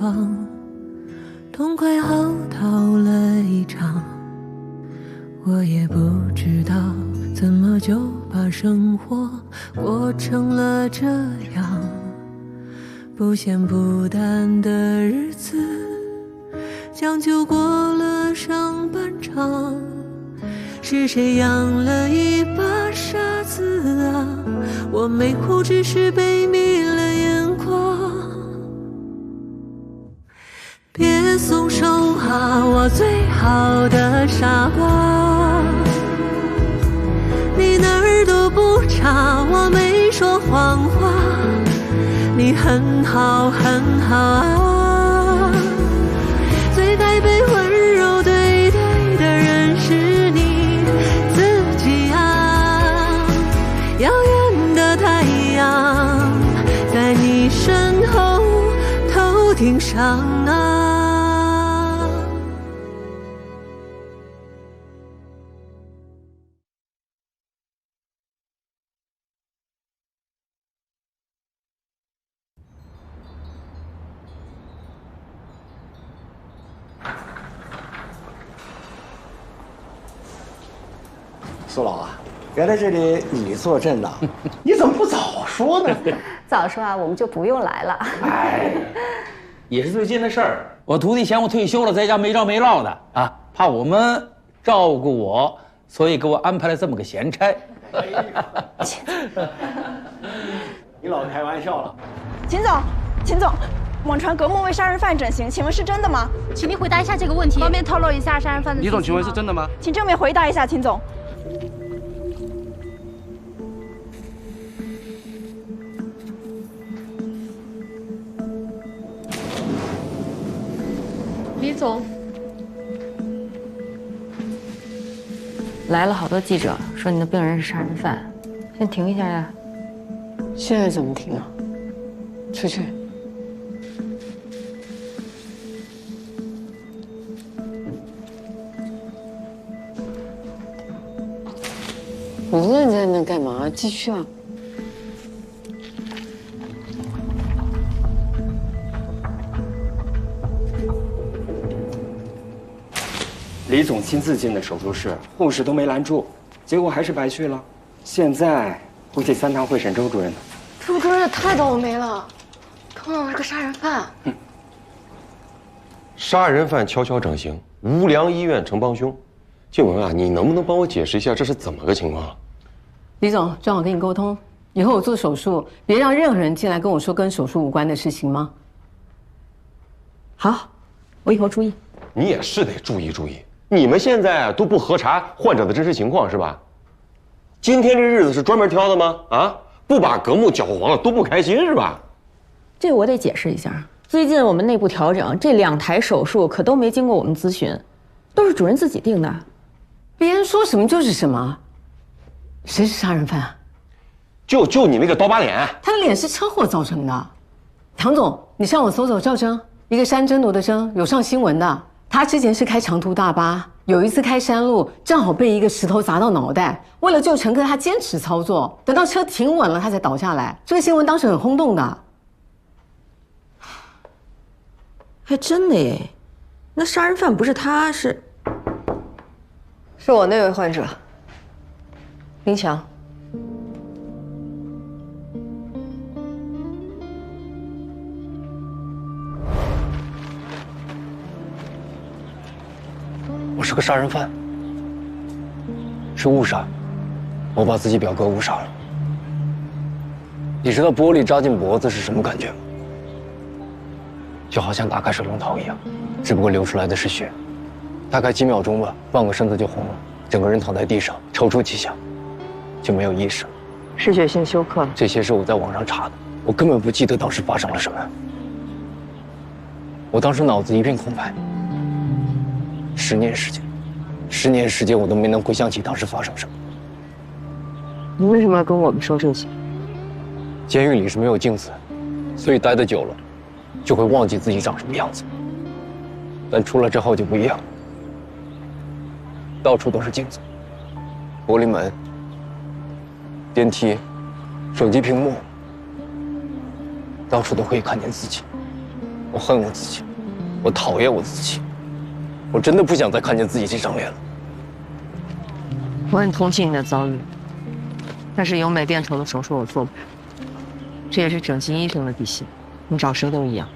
方，痛快嚎啕了一场。我也不知道怎么就把生活过成了这样，不咸不淡的日子将就过了上半场。是谁养了一把傻子啊？我没哭，只是被迷了眼眶。别松手啊，我最好的傻瓜，你哪儿都不差，我没说谎话，你很好很好啊。最该被温柔对待的人是你自己啊。遥远的太阳在你身后头顶上啊。苏老啊，原来这里你坐镇呐，你怎么不早说呢？早说啊，我们就不用来了。哎，也是最近的事儿。我徒弟嫌我退休了，在家没着没落的啊，怕我们照顾我，所以给我安排了这么个闲差。你老开玩笑了。秦总，网传葛木为杀人犯整形，请问是真的吗？请您回答一下这个问题。方便透露一下杀人犯的？李总，请问是真的吗？请正面回答一下，秦总。李总，来了好多记者，说你的病人是杀人犯，先停一下呀。现在怎么停啊？出去。你愣在那干嘛？继续啊！李总亲自进的手术室，护士都没拦住，结果还是白去了。现在估计3堂会审周主任呢。周主任也太倒霉了，碰到了个杀人犯。杀人犯悄悄整形，无良医院成帮凶。静雯啊，你能不能帮我解释一下这是怎么个情况？李总，正好跟你沟通，以后我做手术，别让任何人进来跟我说跟手术无关的事情吗？好，我以后注意。你也是得注意注意。你们现在都不核查患者的真实情况是吧？今天这日子是专门挑的吗？啊，不把葛木搅和黄了都不开心是吧？这我得解释一下。最近我们内部调整，这2台手术可都没经过我们咨询，都是主任自己定的。别人说什么就是什么。谁是杀人犯啊？就你那个刀疤脸，他的脸是车祸造成的。唐总，你上网搜搜赵征，一个山争夺的争，有上新闻的。他之前是开长途大巴，有一次开山路，正好被一个石头砸到脑袋。为了救乘客，他坚持操作，等到车停稳了，他才倒下来。这个新闻当时很轰动的。还真的耶，那杀人犯不是他，是我那位患者，林强。我是个杀人犯，是误杀，我把自己表哥误杀了。你知道玻璃扎进脖子是什么感觉吗？就好像打开水龙头一样，只不过流出来的是血。大概几秒钟吧，半个身子就红了，整个人躺在地上，抽搐几下，就没有意识了。失血性休克。这些是我在网上查的，我根本不记得当时发生了什么。我当时脑子一片空白。10年时间，我都没能回想起当时发生什么。你为什么要跟我们说这些？监狱里是没有镜子，所以待得久了，就会忘记自己长什么样子。但出来之后就不一样，到处都是镜子，玻璃门、电梯、手机屏幕，到处都可以看见自己。我恨我自己，我讨厌我自己，我真的不想再看见自己这张脸了。我很同情你的遭遇，但是由美变丑的手术我做不了，这也是整形医生的底线，你找谁都一样。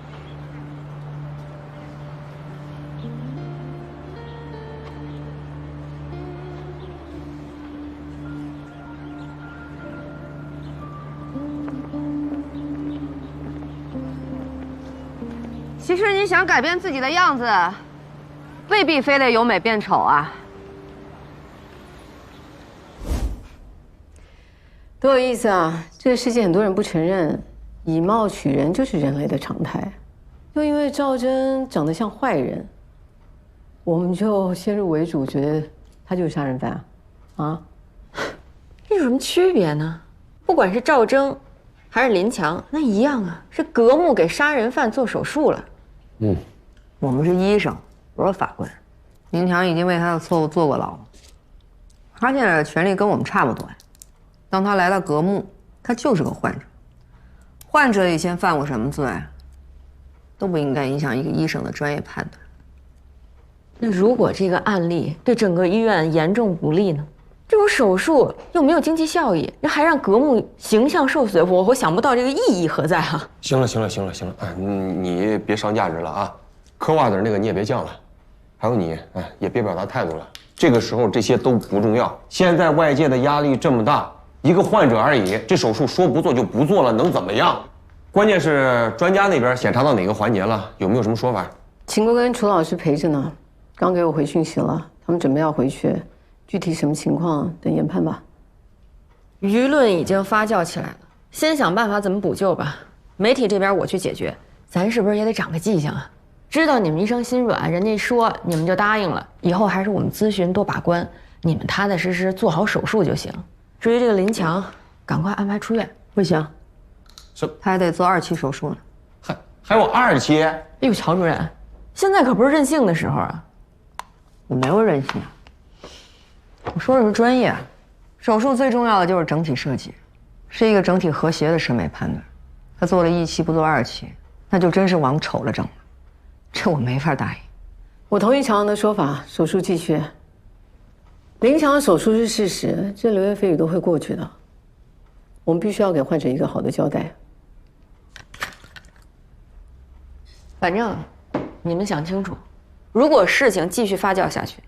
其实你想改变自己的样子，未必非得由美变丑啊。多有意思啊！这个世界很多人不承认，以貌取人就是人类的常态。就因为赵真长得像坏人，我们就先入为主，觉得他就是杀人犯啊？这有什么区别呢？不管是赵征，还是林强，那一样啊，是革命给杀人犯做手术了。我们是医生，不是法官。林强已经为他的错误坐过牢，他现在的权利跟我们差不多呀。当他来到革木，他就是个患者。患者以前犯过什么罪，都不应该影响一个医生的专业判断。那如果这个案例对整个医院严重不利呢？这种手术又没有经济效益，还让革木形象受损，我想不到这个意义何在啊！行了，哎，你别上价值了啊，嗑瓜子那个你也别犟了，还有你，哎，也别表达态度了。这个时候这些都不重要，现在外界的压力这么大，一个患者而已，这手术说不做就不做了，能怎么样？关键是专家那边检查到哪个环节了，有没有什么说法？秦国跟楚老师陪着呢，刚给我回讯息了，他们准备要回去。具体什么情况，等研判吧。舆论已经发酵起来了，先想办法怎么补救吧。媒体这边我去解决，咱是不是也得长个记性啊？知道你们医生心软，人家说你们就答应了，以后还是我们咨询多把关，你们踏踏实实做好手术就行。至于这个林强，赶快安排出院。不行，他还得做2期手术呢。还有2期？哎呦，乔主任，现在可不是任性的时候啊！我没有任性。我说的是专业，手术最重要的就是整体设计，是一个整体和谐的审美判断。他做了1期不做2期，那就真是往丑了整了，这我没法答应。我同意乔阳的说法，手术继续。林强的手术是事实，这流言蜚语都会过去的。我们必须要给患者一个好的交代。反正你们想清楚，如果事情继续发酵下去，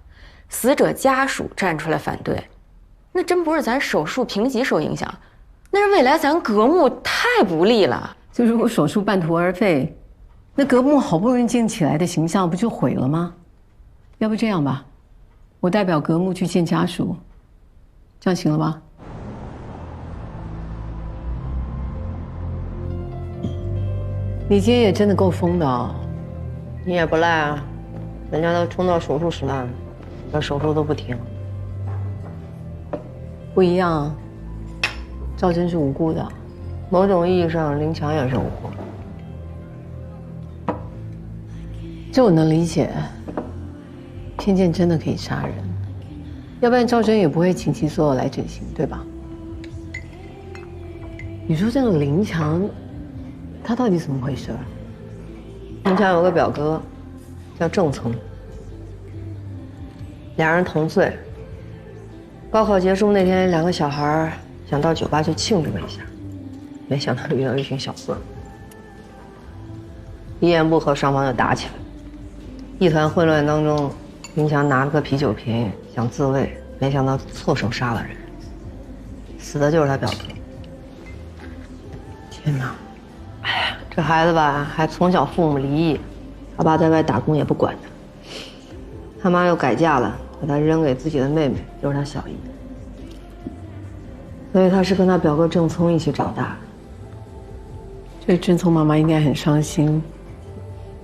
死者家属站出来反对，那真不是咱手术评级受影响，那是未来咱革木太不利了。就如果手术半途而废，那革木好不容易建起来的形象不就毁了吗？要不这样吧，我代表革木去见家属，这样行了吧？你今天也真的够疯的哦。你也不赖啊，人家都冲到手术室了。这手术都不停，不一样。赵真是无辜的，某种意义上，林强也是无辜的。这我能理解，偏见真的可以杀人，要不然赵真也不会倾其所有来整形，对吧？你说这个林强，他到底怎么回事？林强有个表哥，叫郑聪。2人同岁，高考结束那天，2个小孩想到酒吧去庆祝一下，没想到遇到一群小混混，一言不合双方就打起来，一团混乱当中，林强拿了个啤酒瓶想自卫，没想到错手杀了人，死的就是他表哥。天哪！哎呀，这孩子吧，还从小父母离异，他爸在外打工也不管他，他妈又改嫁了。把他扔给自己的妹妹，就是他小姨，所以他是跟他表哥郑聪一起长大的。这郑聪妈妈应该很伤心，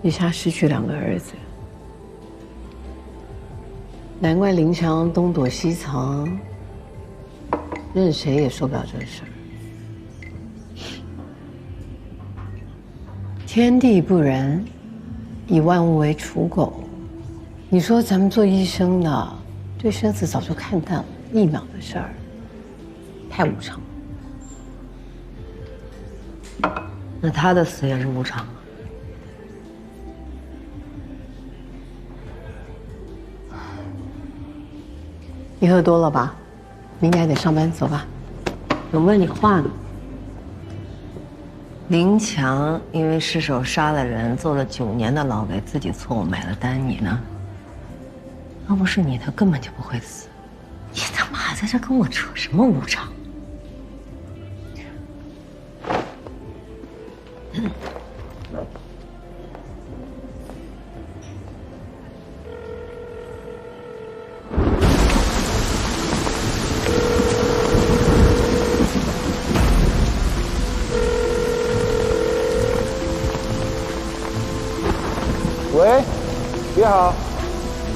一下失去2个儿子，难怪林强东躲西藏，任谁也受不了这事儿。天地不仁，以万物为刍狗。你说咱们做医生的，对生死早就看淡了，1秒的事儿，太无常了。那他的死也是无常啊。你喝多了吧？明天还得上班，走吧。有问你话呢。林强因为失手杀了人，坐了9年的牢，给自己错误买了单。你呢？要不是你，他根本就不会死。你他妈还在这跟我扯什么无常？喂，你好。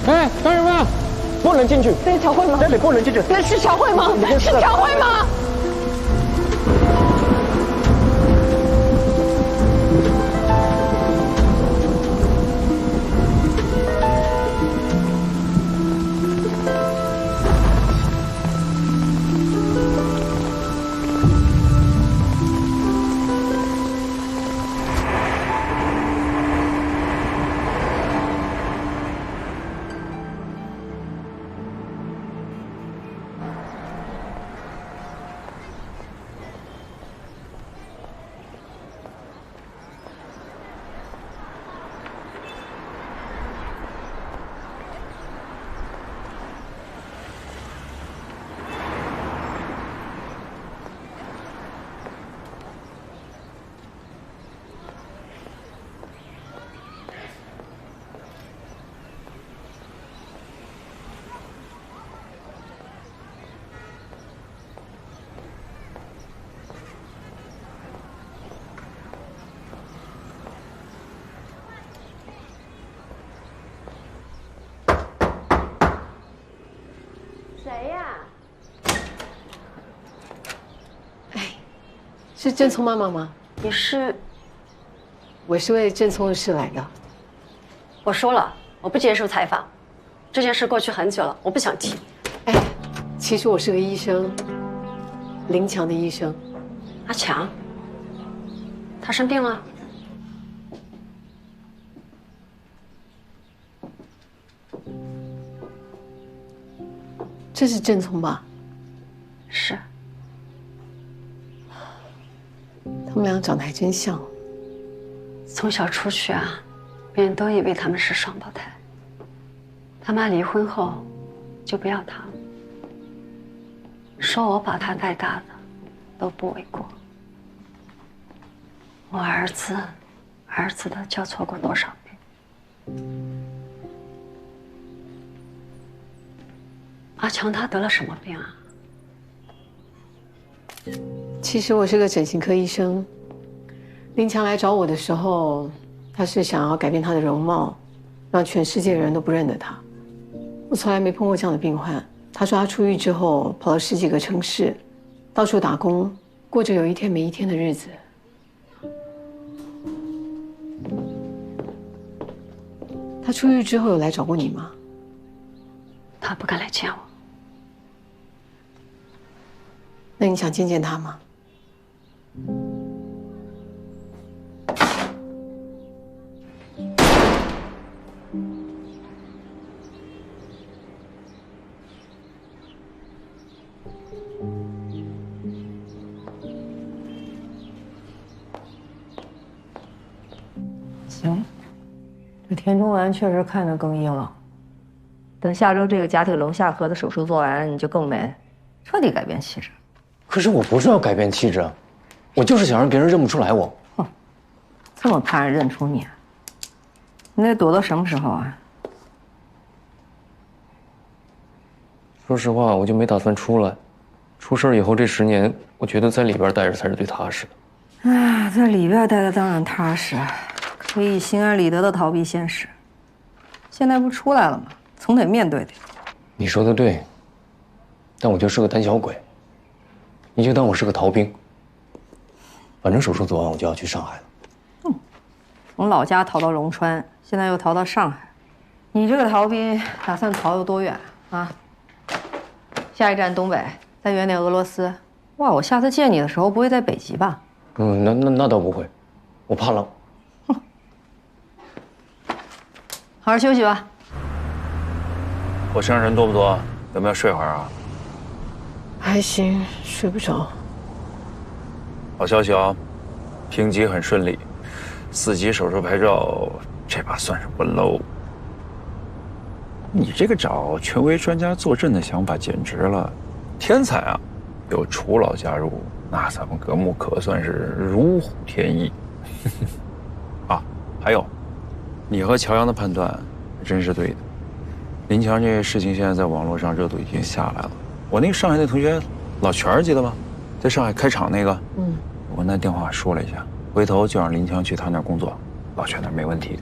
哎，干什么？不能进去。这是乔慧吗？这里不能进去。那是乔慧吗？是乔慧吗？谁呀？是郑聪妈妈吗？你是？我是为郑聪的事来的。我说了，我不接受采访。这件事过去很久了，我不想提。哎，其实我是个医生，林强的医生。阿强，他生病了。这是郑聪吧？是。他们俩长得还真像。从小出去啊，别人都以为他们是双胞胎。他妈离婚后，就不要他了，说我把他带大的，都不为过。我儿子的交错过多少病？阿强他得了什么病啊？其实我是个整形科医生。林强来找我的时候，他是想要改变他的容貌，让全世界的人都不认得他。我从来没碰过这样的病患。他说他出狱之后跑了10几个城市，到处打工，过着有一天没一天的日子。他出狱之后有来找过你吗？他不敢来见我。那你想见见他吗？行，这田中丸确实看着更硬朗。等下周这个假体隆下颌的手术做完，你就更美，彻底改变气质。可是我不是要改变气质啊，我就是想让别人认不出来我。哼，这么怕人认出你，你得躲到什么时候啊？说实话，我就没打算出来。出事以后这10年，我觉得在里边待着才是最踏实的。啊，在里边待的当然踏实，可以心安理得的逃避现实。现在不出来了吗？总得面对的。你说的对，但我就是个胆小鬼。你就当我是个逃兵。反正手术做完我就要去上海了。从老家逃到龙川，现在又逃到上海，你这个逃兵打算逃有多远啊？下一站东北，再远点俄罗斯。哇，我下次见你的时候不会在北极吧？那倒不会，我怕冷。好好休息吧。火车上人多不多？有没有睡会儿啊？还行，睡不着。好消息啊，评级很顺利，4级手术牌照这把算是稳喽。你这个找权威专家坐镇的想法简直了，天才啊！有楚老加入，那咱们格木可算是如虎添翼。啊，还有，你和乔阳的判断真是对的。林强这个事情现在在网络上热度已经下来了。我那个上海那同学老全记得吗？在上海开厂那个，我跟他电话说了一下，回头就让林强去他那儿工作，老全那儿没问题。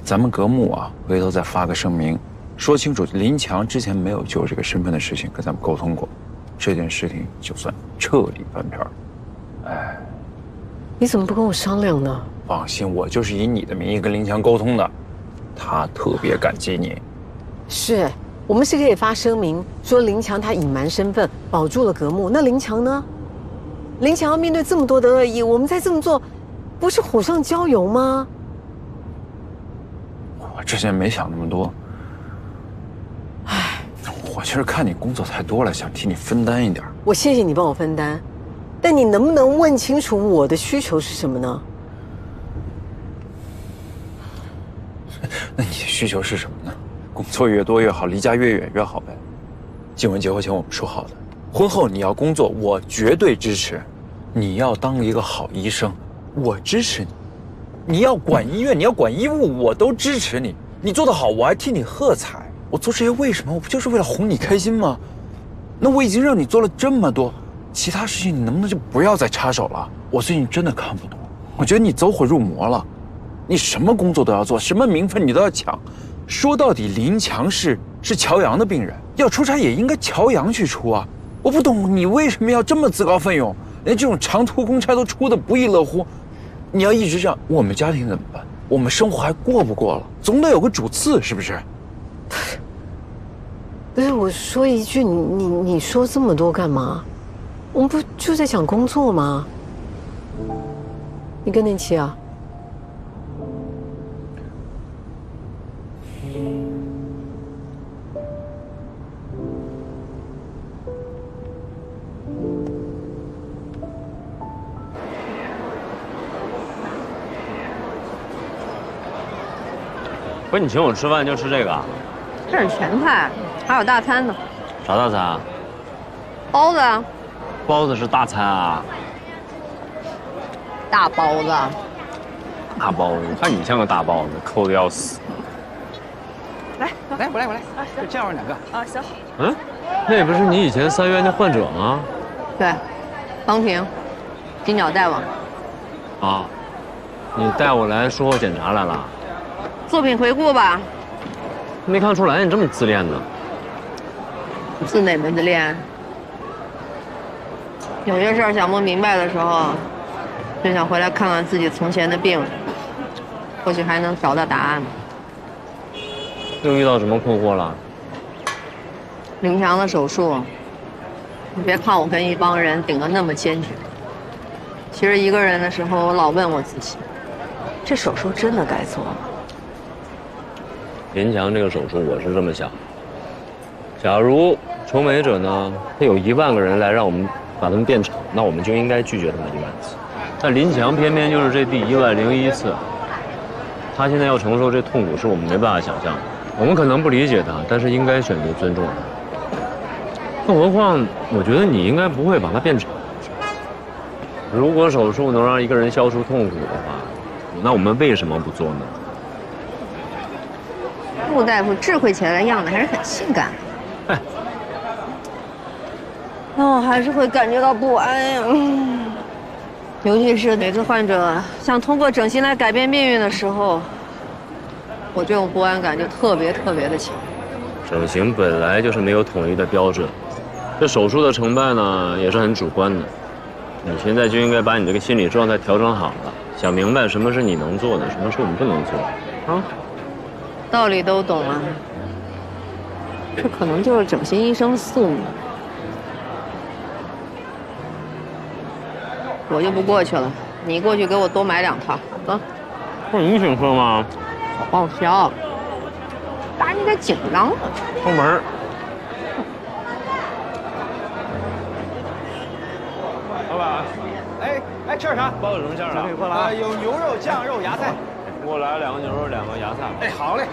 咱们格木啊，回头再发个声明，说清楚林强之前没有就这个身份的事情跟咱们沟通过，这件事情就算彻底翻篇。哎，你怎么不跟我商量呢？放心，我就是以你的名义跟林强沟通的，他特别感激你。是我们是可以发声明说林强他隐瞒身份保住了格木，那林强呢？林强要面对这么多的恶意，我们再这么做，不是火上浇油吗？我之前没想那么多，我就是看你工作太多了，想替你分担一点。我谢谢你帮我分担，但你能不能问清楚我的需求是什么呢？那你的需求是什么呢？工作越多越好，离家越远越好呗。静雯结婚前我们说好的，婚后你要工作，我绝对支持。你要当一个好医生，我支持你。你要管医院，你要管医务，我都支持你。你做得好，我还替你喝彩。我做这些为什么？我不就是为了哄你开心吗？那我已经让你做了这么多，其他事情你能不能就不要再插手了？我最近真的看不懂，我觉得你走火入魔了。你什么工作都要做，什么名分你都要抢。说到底，林强是乔阳的病人，要出差也应该乔阳去出啊！我不懂你为什么要这么自告奋勇，连这种长途公差都出得不亦乐乎。你要一直这样，我们家庭怎么办？我们生活还过不过了？总得有个主次，是不是？不是，我说一句，你说这么多干嘛？我们不就在讲工作吗？你更年期啊？不是你请我吃饭就吃这个啊？这是全菜，还有大餐呢。啥大餐啊？包子啊。包子是大餐啊？大包子。大包子，我看你像个大包子，抠得要死。来，我来，就这样2个。啊，行。嗯，那不是你以前3院的患者吗？对，方平，金鸟带我。啊，你带我来术后检查来了？作品回顾吧。没看出来你这么自恋呢。自哪门子恋？有些事儿想不明白的时候，就想回来看看自己从前的病，或许还能找到答案。又遇到什么困惑了？林强的手术，你别看我跟一帮人顶得那么坚决，其实一个人的时候，我老问我自己，这手术真的该做吗？林强这个手术，我是这么想：假如求美者呢，他有1万个人来让我们把他们变成，那我们就应该拒绝他们1万次。但林强偏偏就是这第101次，他现在要承受这痛苦，是我们没办法想象的。我们可能不理解他，但是应该选择尊重他。更何况，我觉得你应该不会把他变成。如果手术能让一个人消除痛苦的话，那我们为什么不做呢？陆大夫智慧起来的样子还是很性感的。但我还是会感觉到不安呀。尤其是每次患者想通过整形来改变命运的时候，我这种不安感就特别的强。整形本来就是没有统一的标准，这手术的成败呢也是很主观的。你现在就应该把你这个心理状态调整好了，想明白什么是你能做的，什么是我们不能做的啊。道理都懂了，这可能就是整形医生的宿命。我就不过去了，你过去给我多买2套，走。不是你请客吗？好报销，把你给紧张了。出门。哎，吃点啥？包子能馅的。快来。有牛肉、酱肉、芽菜。给我来2个牛肉，2个芽菜。哎，好嘞。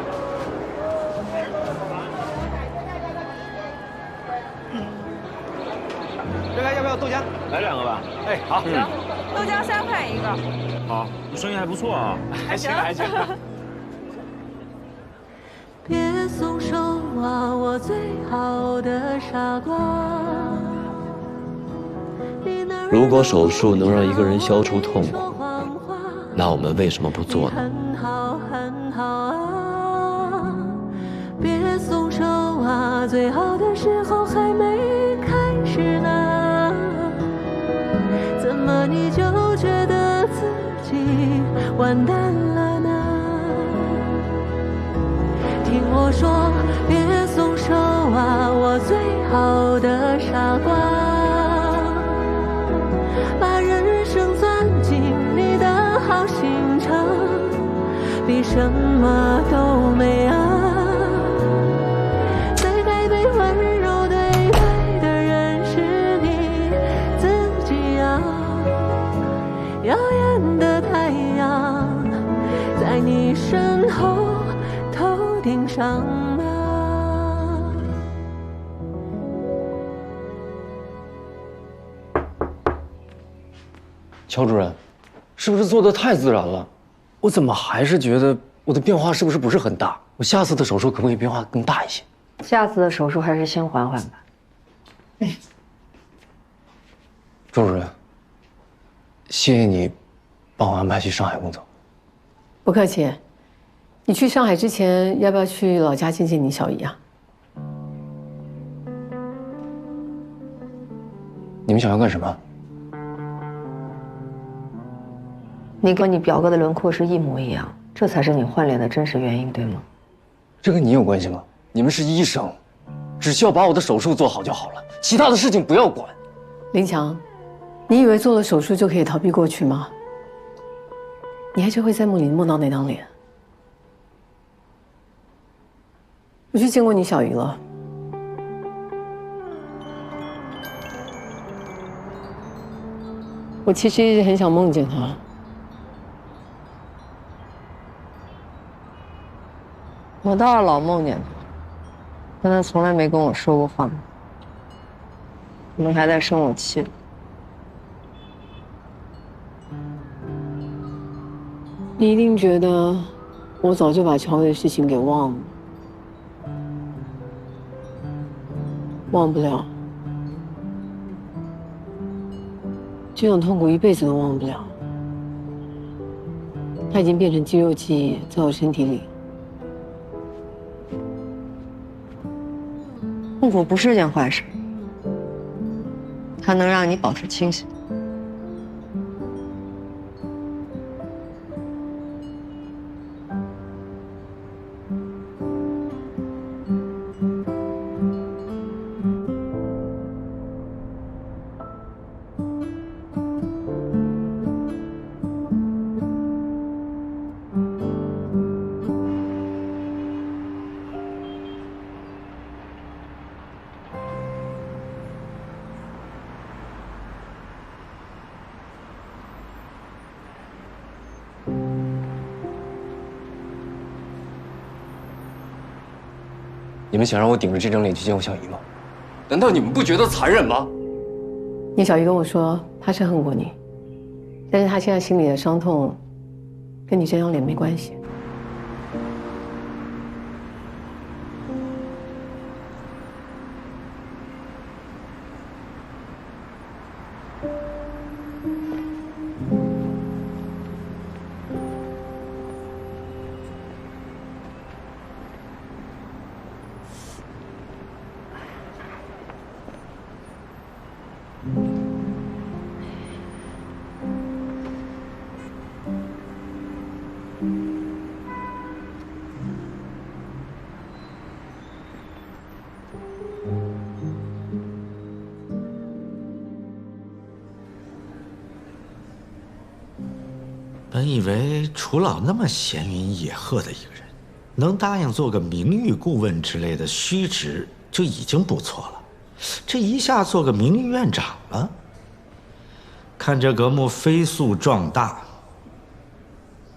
这个要不要豆浆？来2个吧。哎，好。行，豆浆3块1个。好，你生意还不错啊。还行还行。别松手啊，我最好的傻瓜。如果手术能让一个人消除痛苦，那我们为什么不做呢？很好很好啊，别松手啊，最好的时候还没开始呢。怎么你就觉得自己完蛋了呢？听我说，别松手啊，我最好的傻瓜。把人生钻进你的好心肠，比什么都美啊。最该被温柔对待的人是你自己啊。耀眼的太阳在你身后头顶上啊。乔主任，是不是做的太自然了？我怎么还是觉得我的变化是不是很大？我下次的手术可不可以变化更大一些？下次的手术还是先缓缓吧。周主任，谢谢你帮我安排去上海工作。不客气。你去上海之前，要不要去老家见见你小姨啊？你们想要干什么？你跟你表哥的轮廓是一模一样，这才是你换脸的真实原因，对吗？这跟你有关系吗？你们是医生，只需要把我的手术做好就好了，其他的事情不要管。林强，你以为做了手术就可以逃避过去吗？你还是会在梦里梦到那张脸。我去见过你小姨了。我其实一直很想梦见她。我倒是老梦见他，但他从来没跟我说过话。可能还在生我气。你一定觉得我早就把乔伟的事情给忘了，忘不了，这种痛苦一辈子都忘不了。它已经变成肌肉记忆，在我身体里。痛苦不是件坏事，它能让你保持清醒。你们想让我顶着这张脸去见我小姨吗？难道你们不觉得残忍吗？你小姨跟我说，她是恨过你，但是她现在心里的伤痛，跟你这张脸没关系。本以为楚老那么闲云野鹤的一个人，能答应做个名誉顾问之类的虚职就已经不错了，这一下做个名誉院长了，看着格木飞速壮大，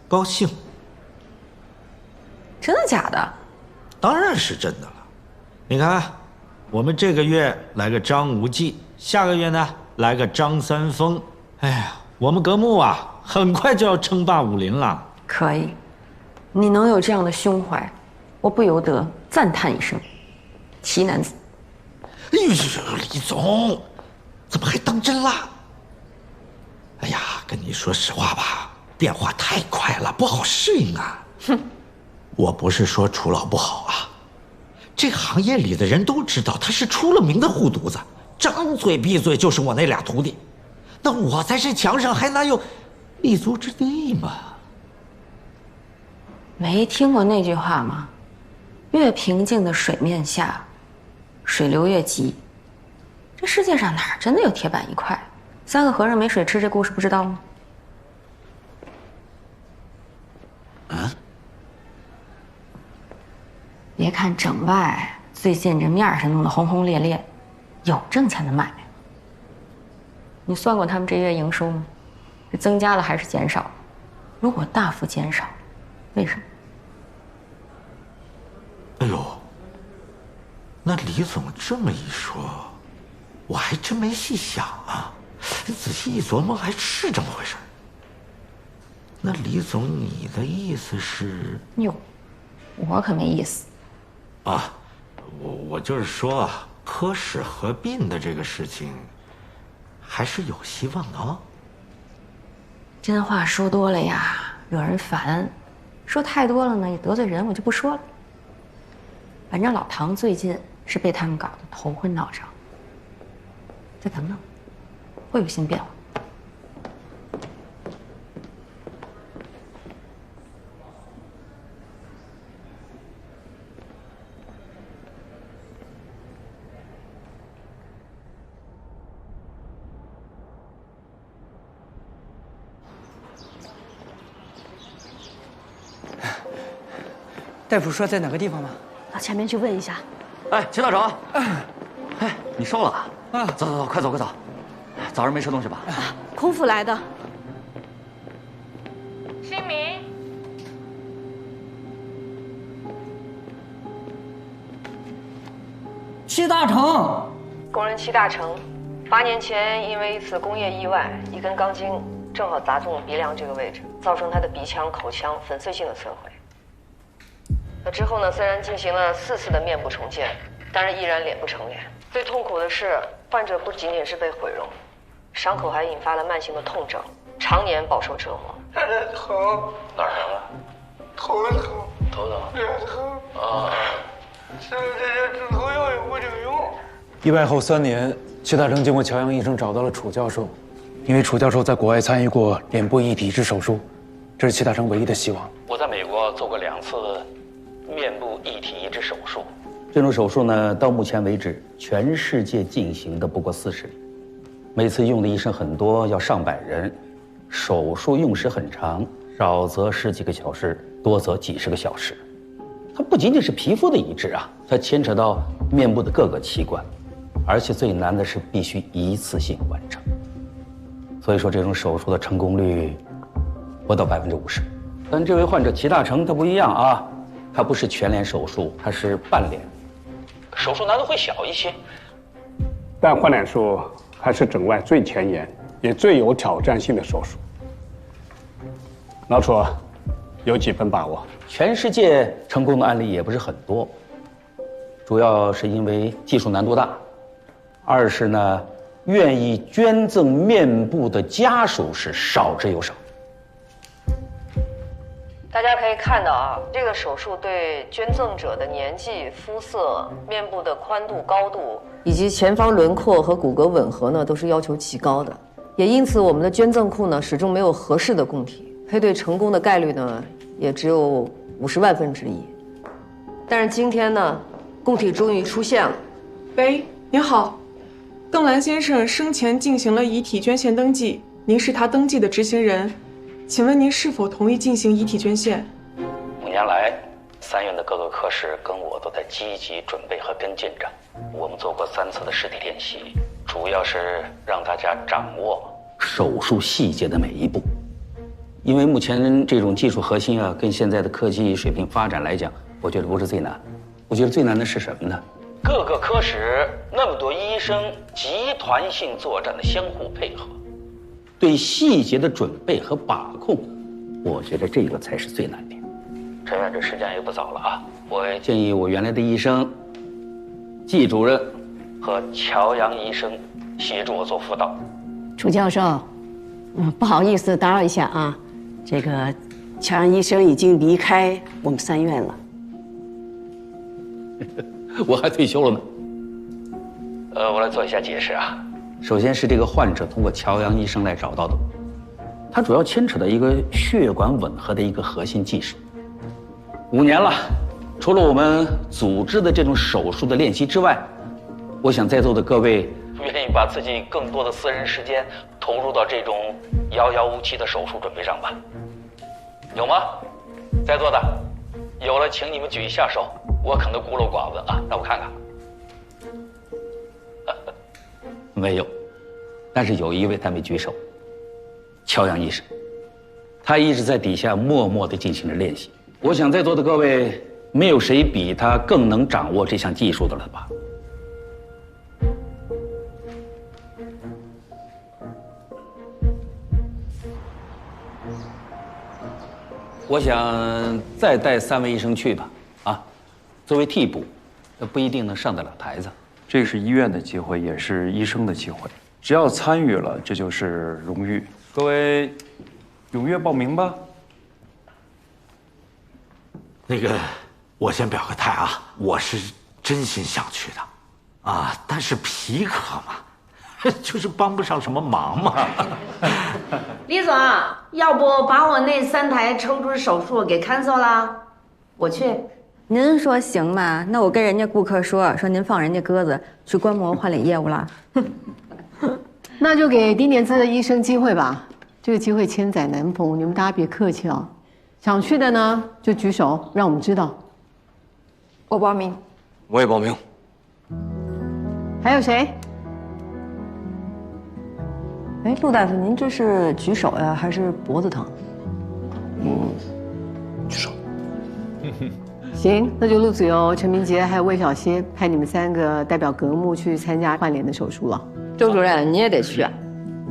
高兴。真的假的？当然是真的了。你看，我们这个月来个张无忌，下个月呢来个张三丰。哎呀，我们格木啊，很快就要称霸武林了。可以，你能有这样的胸怀，我不由得赞叹一声，奇男子。哎呦，李总，怎么还当真了？哎呀，跟你说实话吧，变化太快了，不好适应啊。哼，我不是说楚老不好啊，这行业里的人都知道他是出了名的护犊子，张嘴闭嘴就是我那俩徒弟，那我在这墙上还哪有立足之地嘛？没听过那句话吗？越平静的水面下，水流越急。这世界上哪儿真的有铁板一块？三个和尚没水吃，这故事不知道吗？啊？别看整外最近这面上弄得轰轰烈烈，有挣钱的买卖。你算过他们这月营收吗？是增加了还是减少？如果大幅减少，为什么？哎呦，那李总这么一说，我还真没细想啊。仔细一琢磨，还是这么回事。那李总，你的意思是？哟，我可没意思。啊，我就是说啊，科室合并的这个事情，还是有希望的啊。真话说多了呀，惹人烦；说太多了呢，也得罪人，我就不说了。反正老唐最近是被他们搞得头昏脑胀，再等等，会有新变化。大夫说在哪个地方吗？到前面去问一下。哎，秦大成，哎，你瘦了啊？走走走，快走快走，早上没吃东西吧？空腹来的。新民，戚大成，工人戚大成，8年前因为一次工业意外，一根钢筋正好砸中了鼻梁这个位置，造成他的鼻腔、口腔粉碎性的损毁。那之后呢，虽然进行了4次的面部重建，但是依然脸不成脸。最痛苦的是，患者不仅仅是被毁容，伤口还引发了慢性的痛症，常年饱受折磨。疼，哪儿疼啊？头疼，头疼，脸疼啊！吃了这些止痛药也不顶用。意外后3年，戚大成经过乔阳医生找到了楚教授，因为楚教授在国外参与过脸部异体移植手术，这是戚大成唯一的希望。我在美国做过2次面部异体移植手术，这种手术呢，到目前为止，全世界进行的不过40例，每次用的医生很多，要上百人，手术用时很长，少则10几个小时，多则几十个小时。它不仅仅是皮肤的移植啊，它牵扯到面部的各个器官，而且最难的是必须一次性完成。所以说，这种手术的成功率不到50%。但这位患者齐大成他不一样啊。它不是全脸手术，它是半脸，手术难度会小一些。但换脸术还是整外最前沿也最有挑战性的手术。老楚，有几分把握？全世界成功的案例也不是很多，主要是因为技术难度大，二是呢，愿意捐赠面部的家属是少之又少。大家可以看到啊，这个手术对捐赠者的年纪、肤色、面部的宽度、高度，以及前方轮廓和骨骼吻合呢，都是要求极高的。也因此，我们的捐赠库呢，始终没有合适的供体，配对成功的概率呢，也只有50万分之1。但是今天呢，供体终于出现了。喂，您好，邓兰先生生前进行了遗体捐献登记，您是他登记的执行人。请问您是否同意进行遗体捐献？5年来，3院的各个科室跟我都在积极准备和跟进着。我们做过3次的实地练习，主要是让大家掌握手术细节的每一步。因为目前这种技术核心啊，跟现在的科技水平发展来讲，我觉得不是最难。我觉得最难的是什么呢？各个科室那么多医生集团性作战的相互配合，对细节的准备和把控，我觉得这个才是最难的。陈院，这时间也不早了啊，我建议我原来的医生季主任和乔阳医生协助我做辅导。楚教授，不好意思打扰一下啊，这个乔阳医生已经离开我们3院了。我还退休了呢。我来做一下解释啊。首先是这个患者通过乔阳医生来找到的，他主要牵扯到一个血管吻合的一个核心技术。5年了，除了我们组织的这种手术的练习之外，我想在座的各位愿意把自己更多的私人时间投入到这种遥遥无期的手术准备上吧？有吗？在座的，有了，请你们举一下手。我可能孤陋寡闻啊，让我看看。没有，但是有一位他没举手，乔阳医生，他一直在底下默默地进行着练习。我想在座的各位，没有谁比他更能掌握这项技术的了吧？我想再带3位医生去吧，啊，作为替补，不一定能上得了台子。这是医院的机会，也是医生的机会，只要参与了，这就是荣誉。各位，踊跃报名吧。那个，我先表个态啊，我是真心想去的，啊，但是皮可嘛，就是帮不上什么忙嘛。李总，要不把我那3台抽脂手术给 cancel 了？我去。您说行吗？那我跟人家顾客说您放人家鸽子去观摩换脸业务了。那就给低年资的医生机会吧，这个机会千载难逢，你们大家别客气啊。想去的呢就举手，让我们知道。我报名。我也报名。还有谁？哎，陆大夫，您这是举手呀，还是脖子疼？举手。行，那就陆子由、陈明杰还有魏小歇派你们3个代表格目去参加换脸的手术了。周主任，你也得去啊。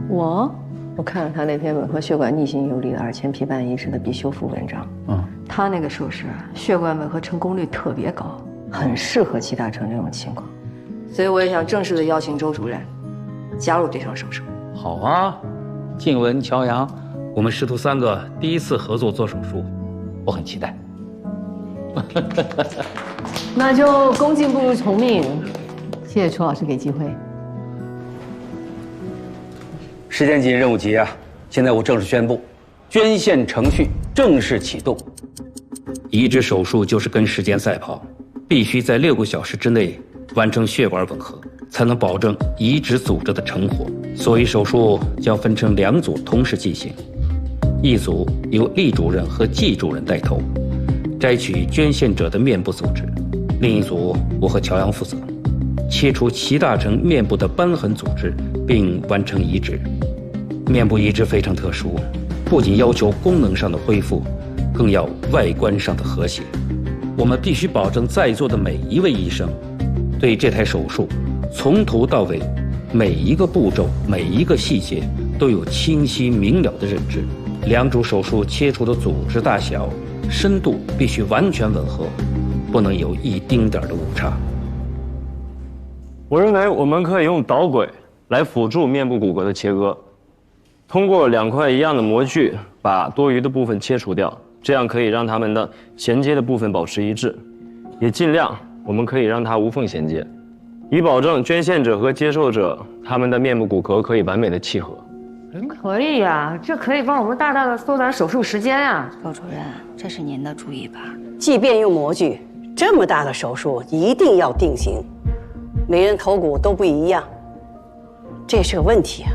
我看了他那篇吻合血管逆行有力的耳前皮瓣医师的必修复文章，他那个手术血管吻合成功率特别高，很适合齐大成这种情况，所以我也想正式的邀请周主任加入这场手术。好啊，静雯、乔阳，我们师徒3个第一次合作做手术，我很期待。那就恭敬不如从命，谢谢楚老师给机会。时间紧，任务急啊！现在我正式宣布，捐献程序正式启动。移植手术就是跟时间赛跑，必须在6个小时之内完成血管吻合，才能保证移植组织的成活。所以手术将分成2组同时进行，一组由厉主任和季主任带头，摘取捐献者的面部组织；另一组我和乔阳负责，切除齐大成面部的瘢痕组织，并完成移植。面部移植非常特殊，不仅要求功能上的恢复，更要外观上的和谐。我们必须保证在座的每一位医生对这台手术从头到尾每一个步骤每一个细节都有清晰明了的认知。2组手术切除的组织大小深度必须完全吻合，不能有一丁点的误差。我认为我们可以用导轨来辅助面部骨骼的切割，通过2块一样的模具把多余的部分切除掉，这样可以让它们的衔接的部分保持一致，也尽量我们可以让它无缝衔接，以保证捐献者和接受者他们的面部骨骼可以完美的契合。可以呀，这可以帮我们大大的缩短手术时间呀。高主任，这是您的主意吧？即便用模具，这么大的手术一定要定型，每人头骨都不一样，这也是个问题啊。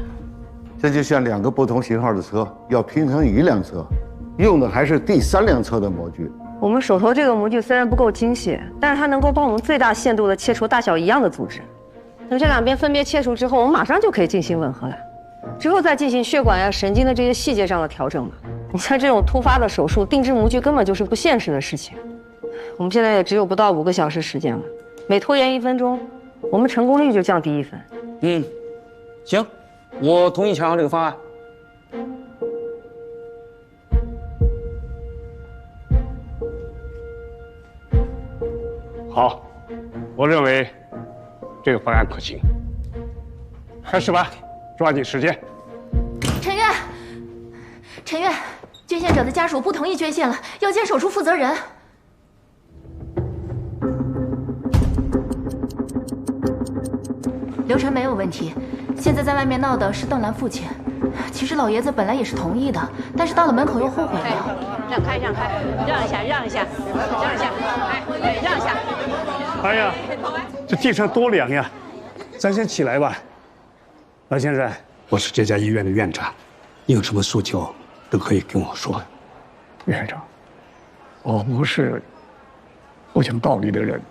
这就像2个不同型号的车要平衡一辆车，用的还是第3辆车的模具。我们手头这个模具虽然不够精细，但是它能够帮我们最大限度的切除大小一样的组织。等这2边分别切除之后，我们马上就可以进行吻合了。之后再进行血管呀、神经的这些细节上的调整吧。你像这种突发的手术，定制模具根本就是不现实的事情。我们现在也只有不到5个小时时间了，每拖延1分钟，我们成功率就降低1分。行，我同意强阳这个方案。好，我认为这个方案可行。开始吧，抓紧时间。陈院，捐献者的家属不同意捐献了，要见手术负责人。流程没有问题，现在在外面闹的是邓兰父亲。其实老爷子本来也是同意的，但是到了门口又后悔了。让开，让一下，让一下，哎，让一下。哎呀，这地上多凉呀！咱先起来吧。老先生，我是这家医院的院长，你有什么诉求都可以跟我说。院长，我不是不讲道理的人。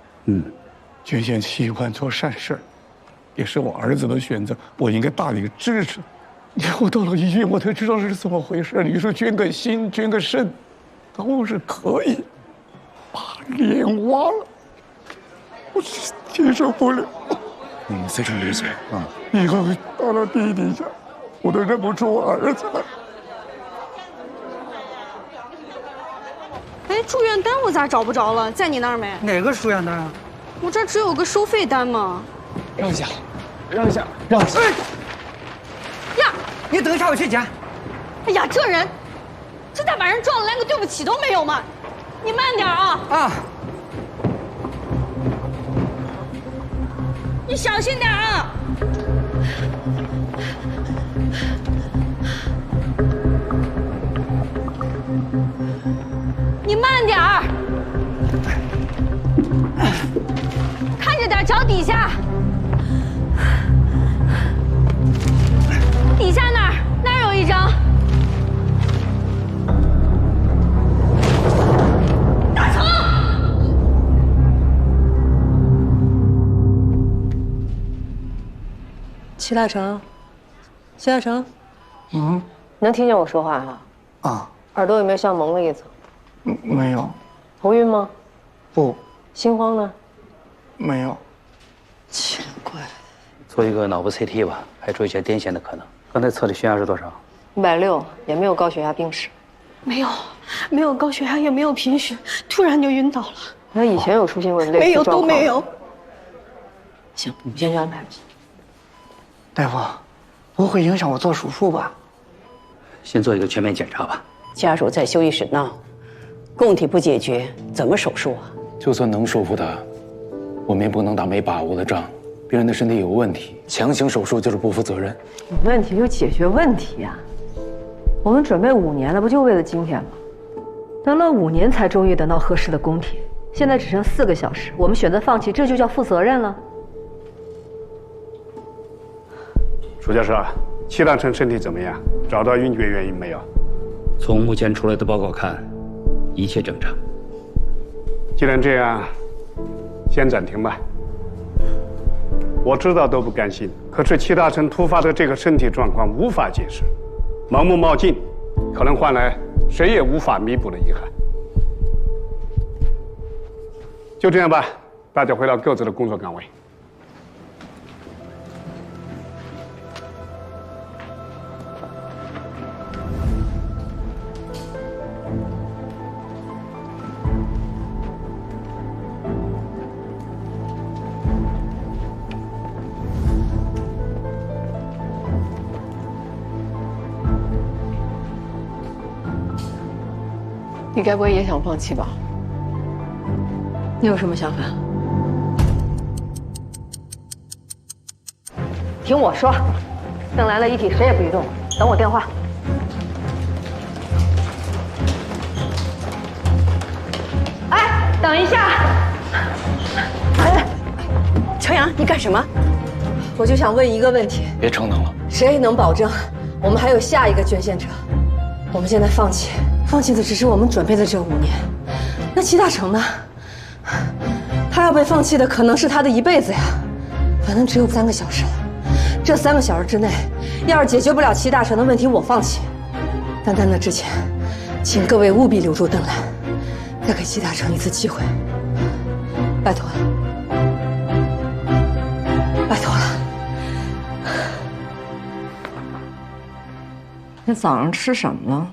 捐献器官做善事，也是我儿子的选择，我应该大力支持。以后到了医院，我才知道是怎么回事。你说捐个心、捐个肾，都是可以，把脸挖了，我是接受不了。非常理解啊。以后到了地底下，我都认不出我儿子了。哎，住院单我咋找不着了？在你那儿没？哪个住院单啊？我这儿只有个收费单嘛。让一下，让一下，让一下。呀，你等一下，我去捡。哎呀，这人，这咋把人撞了，连个对不起都没有嘛！你慢点啊！啊。你小心点啊！你慢点儿，看着点脚底下，底下那儿有一张。大成，齐大成，齐大成，能听见我说话哈？啊，耳朵有没有像蒙了一层？没有。头晕吗？不。心慌呢？没有。奇怪。做一个脑部 CT 吧，排除一些癫痫的可能。刚才测的血压是多少？160，也没有高血压病史。没有高血压，也没有贫血，突然就晕倒了。那以前有出现过类似没有，状况？都没有。行，你先去安排。大夫，不会影响我做手术吧？先做一个全面检查吧。家属在休息室闹，供体不解决，怎么手术啊？就算能说服他，我们也不能打没把握的仗。别人的身体有问题，强行手术就是不负责任。有问题就解决问题呀！我们准备5年了，不就为了今天吗？等了5年才终于等到合适的供体，现在只剩4个小时，我们选择放弃，这就叫负责任了。楚教授，齐大成身体怎么样？找到晕厥原因没有？从目前出来的报告看，一切正常。既然这样，先暂停吧。我知道都不甘心，可是齐大成突发的这个身体状况无法解释，盲目冒进，可能换来谁也无法弥补的遗憾。就这样吧，大家回到各自的工作岗位。你该不会也想放弃吧？你有什么想法？听我说，邓来了遗体谁也不许动，等我电话。哎，等一下！哎，程阳，你干什么？我就想问一个问题。别逞能了。谁能保证我们还有下一个捐献者？我们现在放弃的只是我们准备的这5年。那齐大成呢？他要被放弃的可能是他的一辈子呀。反正只有3个小时了，这3个小时之内，要是解决不了齐大成的问题，我放弃。但在那之前，请各位务必留住邓兰，再给齐大成一次机会，拜托了，拜托了。你早上吃什么了？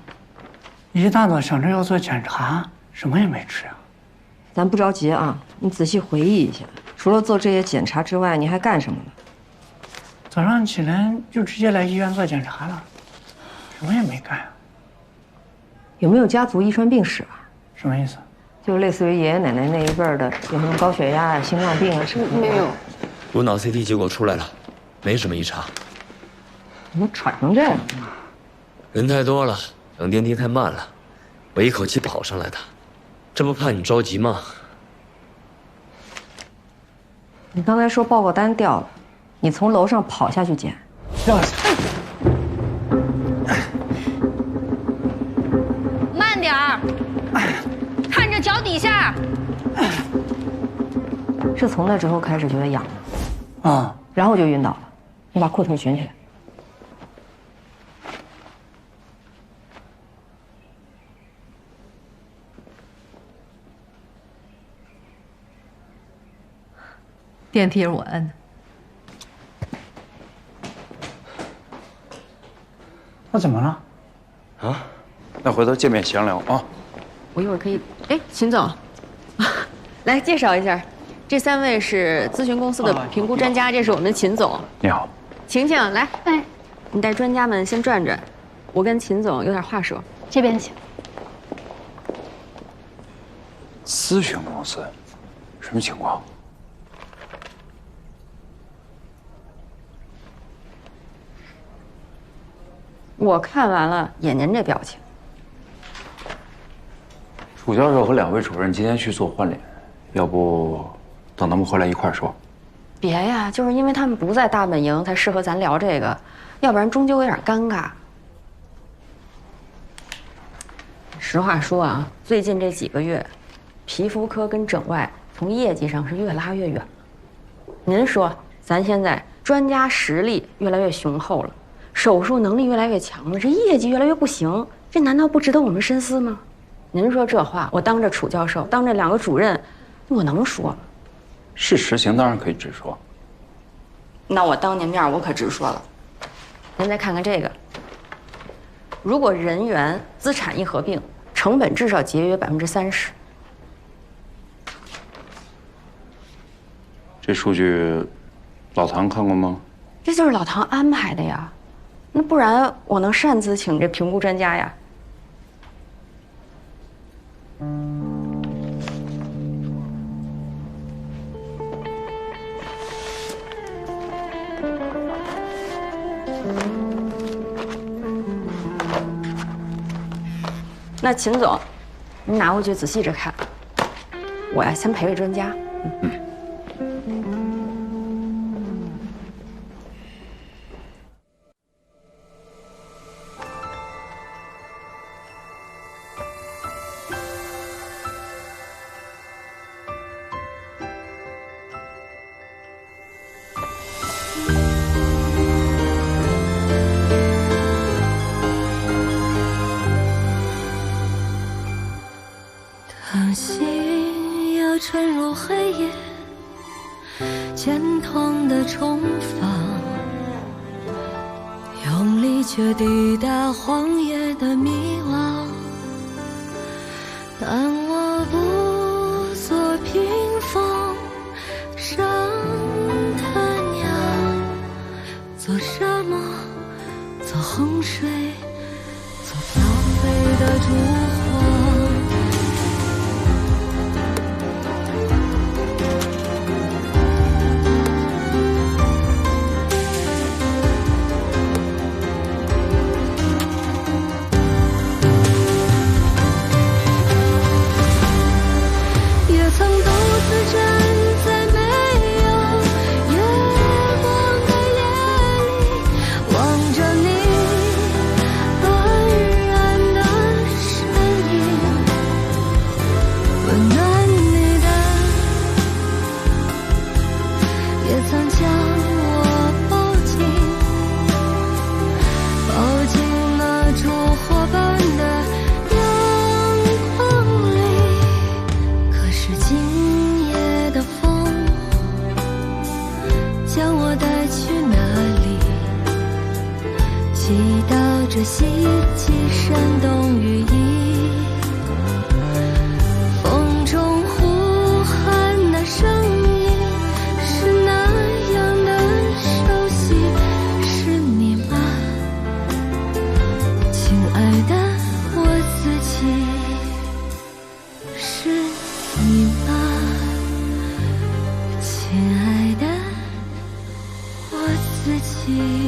一大早想着要做检查，什么也没吃啊。咱不着急啊，你仔细回忆一下，除了做这些检查之外，你还干什么了？早上起来就直接来医院做检查了，什么也没干啊。有没有家族遗传病史啊？什么意思？就是类似于爷爷奶奶那一辈儿的，有什么高血压啊、心脏病啊什么的？没有。颅脑 CT 结果出来了，没什么异常。怎么喘成这样？人太多了，等电梯太慢了，我一口气跑上来的，这不怕你着急吗？你刚才说报告单掉了，你从楼上跑下去捡？掉下。慢点儿，看着脚底下。是从那之后开始觉得痒的，啊，然后就晕倒了。你把裤头卷起来。电梯是我摁的。那怎么了？啊？那回头见面详聊啊。我一会儿可以。哎，秦总，来介绍一下，这3位是咨询公司的评估专家，这是我们的秦总。你好。晴晴，来，哎，你带专家们先转转，我跟秦总有点话说。这边请。咨询公司，什么情况？我看完了，演您这表情。楚教授和2位主任今天去做换脸，要不等他们回来一块儿说？别呀，就是因为他们不在大本营，才适合咱聊这个，要不然终究有点尴尬。实话说啊，最近这几个月，皮肤科跟整外从业绩上是越拉越远了。您说，咱现在专家实力越来越雄厚了，手术能力越来越强了，这业绩越来越不行，这难道不值得我们深思吗？您说这话，我当着楚教授，当着2个主任，我能说吗？是实情，当然可以直说。那我当您面，我可直说了。您再看看这个，如果人员资产一合并，成本至少节约30%。这数据，老唐看过吗？这就是老唐安排的呀，那不然我能擅自请这评估专家呀？那秦总，您拿回去仔细着看。我呀，先陪陪专家。当心要沉入黑夜，渐痛的重放，用力却抵达荒野的迷惘。但我不做屏风上的鸟，做沙漠，做洪水，做飘飞的烛火。曾将我抱紧。将我带去哪里？祈祷着希冀煽动羽翼，风中呼喊那声音是那样的熟悉，是你吗？亲爱的我自己，是你吗？亲爱的我自己。